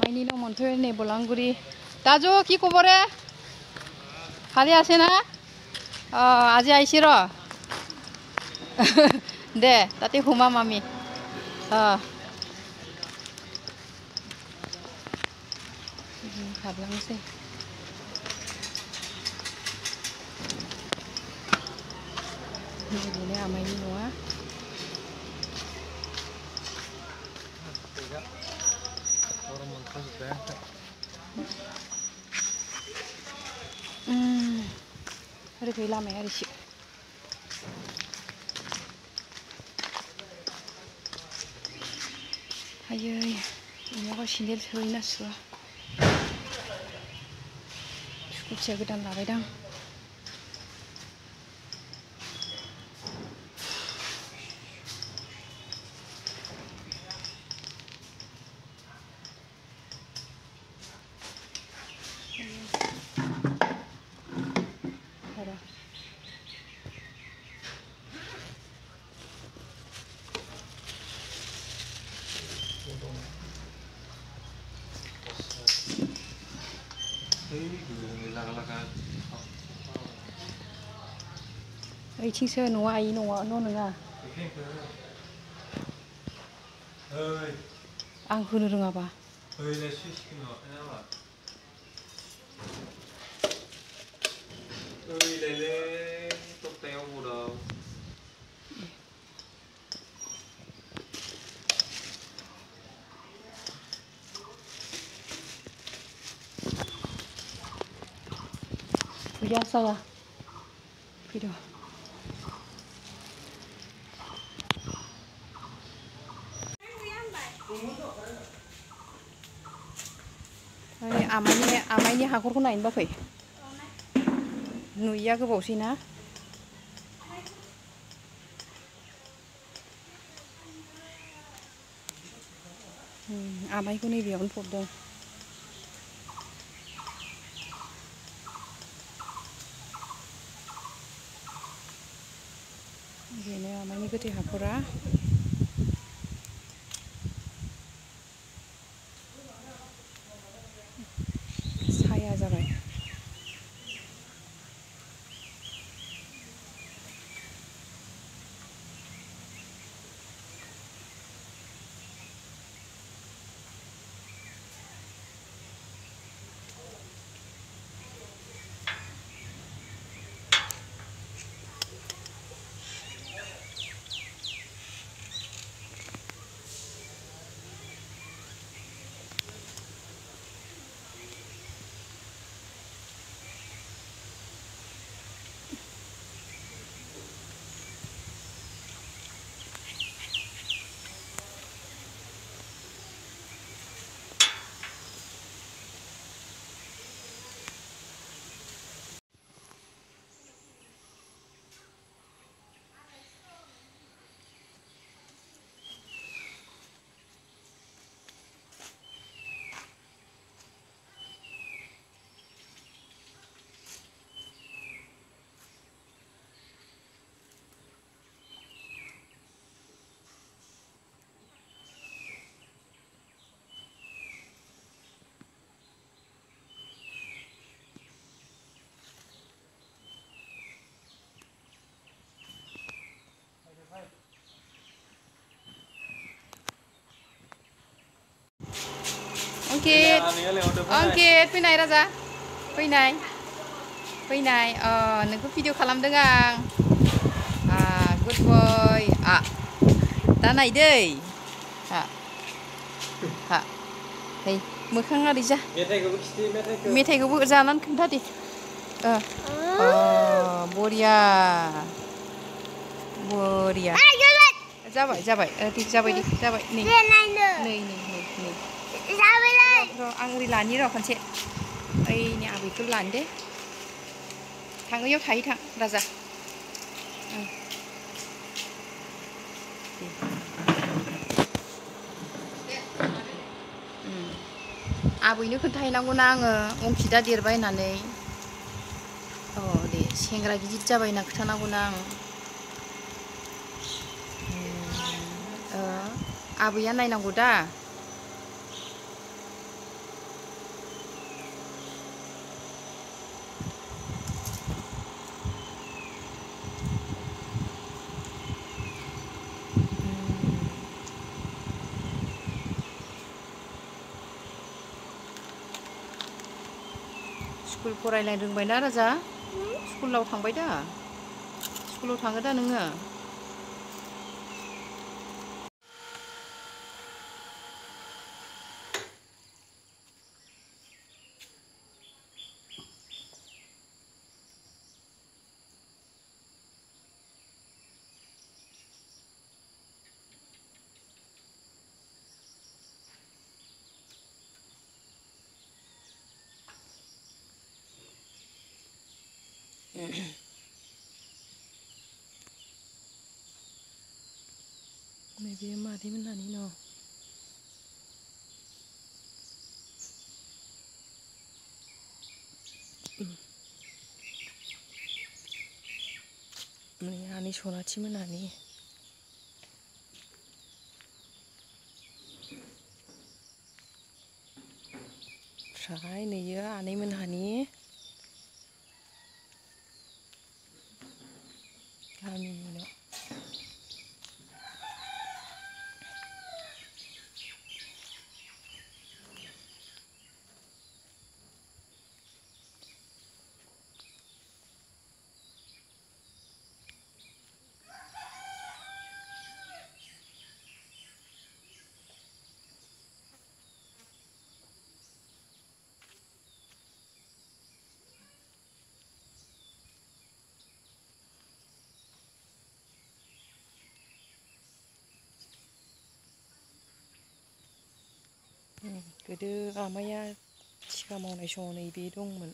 আমাইনি no মন্থরে নে বলাঙ্গুরি দাজু কি খবরে ভালে আছে না আজি আইছি র দে তাতে সোমাম আমি ভাবলাংसै बेनो आमाइनि न'आ ओरै फै लामाया ओरैसो आयै इनियाव सेन्देल सोयोना सुवा स्कुटिया गोदान लाबायदां ओइथिंसो न'आ आइ न'आ न' नङा आं होनो रोङाबा गैया जाया फैद' आमाइनि हाखरखौ नायनोबा फै नुयिया गोबावसै ना आमाइखौ नैबेयावनो फबदों बेनो आमाइनि गोथै हाखरा साया जाबाय अंकित फैनाय राजा फैनाय नोंखौ भिडिअ खालामदों आं गुड बय दा नायदै है मोखां ओरै जा मेथाइखौबो जानानै खोन्था दे बरिया जाबाय जाबाय नै आं ओरै लानि र' खनसे ओइनि आबैखौ लानि दे थाङैयाव थाहै थां राजा आबैनो खोन्थाहैनांगौना आङो अंकिता देरबाय होननानै दे सेंग्रा गिदिर जाबाय होनना खोन्थानांगौना आं आबैया नायनांगौ दा स्कुल फरायलायनो रोंबायना राजा स्कुलाव थांबाय दा स्कुलाव थाङो दा नोङो नैबे मादै मोनहानि न' नै आनै सनाथि मोनहानि ओमफ्राय नैयो आनै मोनहानि गामिनि न' गोदो आमाइया थिखा मावनाय समाव नैबे दंमोन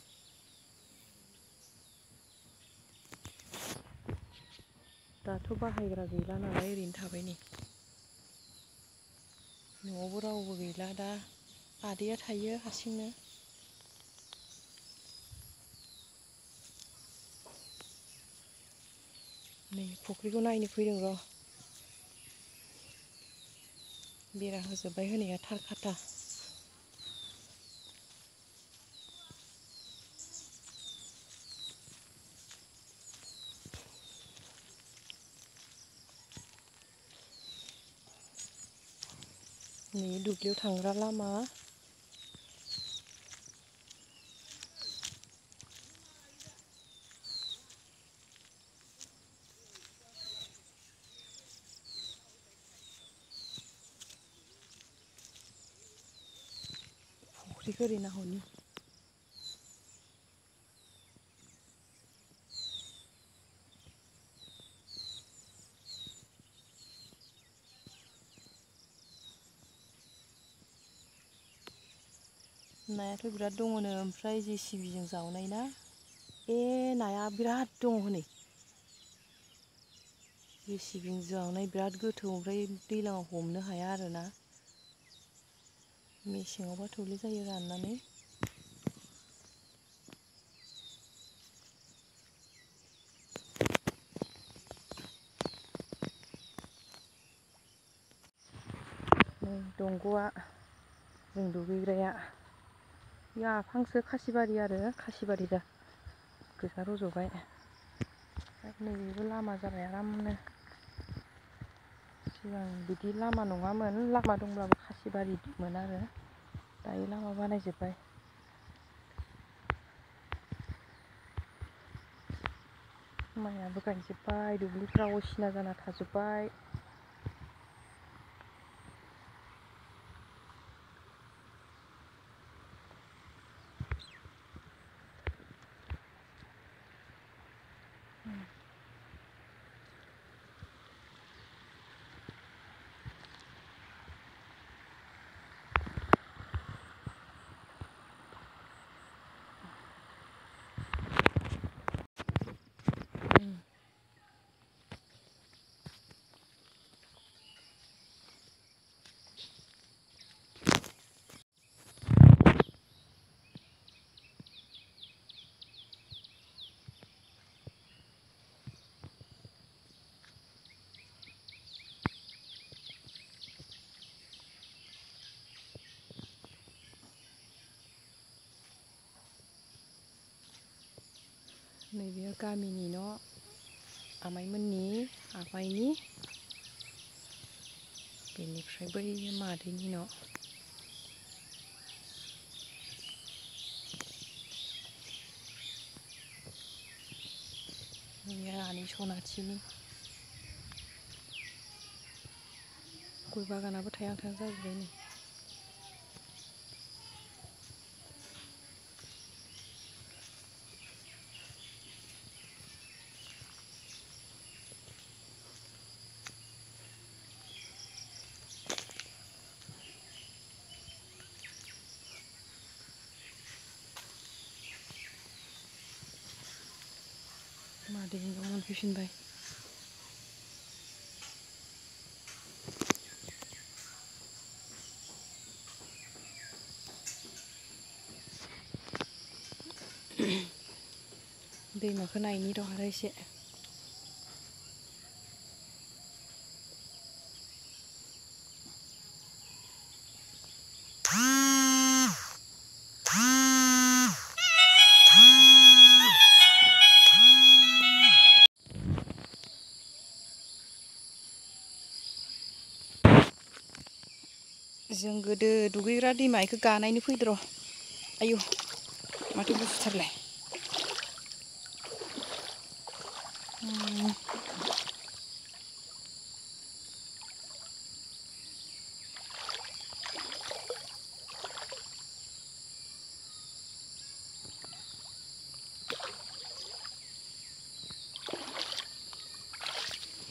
दाथ' बाहायग्रा गैला नालाय ओरैनो थाबाय नै न'आवबो रावबो गैला दा आदैया थायो हारसिंनो नै फुख्रिखौ नायनो फैदों र' बेरा होजोब्बाय होनाया थार खाथा नै दुब्लियाव थांग्रा लामा फुख्रिखौ ओरै नाहरनि नायाथ' बिराद दङनो ओमफ्राय JCB जों जावनाय ना नाया बिराद दङ हनै JCB जों जावनाय बिराद गोथौ ओमफ्राय दैज्लाङाव हमनो हाया आरोना मेसेङावबा थौले जायो राननानै दंग'आ जों दुगैग्राया या आफांसो खासिबारि आरो खासिबारि दा गोजा रज'बाय नैबेबो लामा जाबाय आरामनो सिगां बिदि लामा नङामोन लामा दंब्लाबो खासिबारिमोन आरो दायो लामा बानायजोब्बाय माइयाबो गायजोब्बाय दुब्लिफ्राव असिना जाना थाजोब्बाय नैबे गामिनि न' आमाइमोननि आमाइनि बेनिफ्राय बै मादैनि न' सनाथिनि गय बागानाबो थायां थायां जाजोब्बाय नै मादैनियाव मोनफैफिनबाय दैमाखौ नायनि र' आरो एसे जों गोदो दुगैग्रा दैमा इखो गानायनो फैदो र' आयौ माथो गुसुथारलाय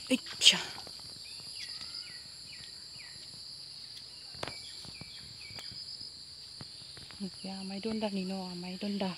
इच्छा आमाय दन्दानि न' आमाय दन्दा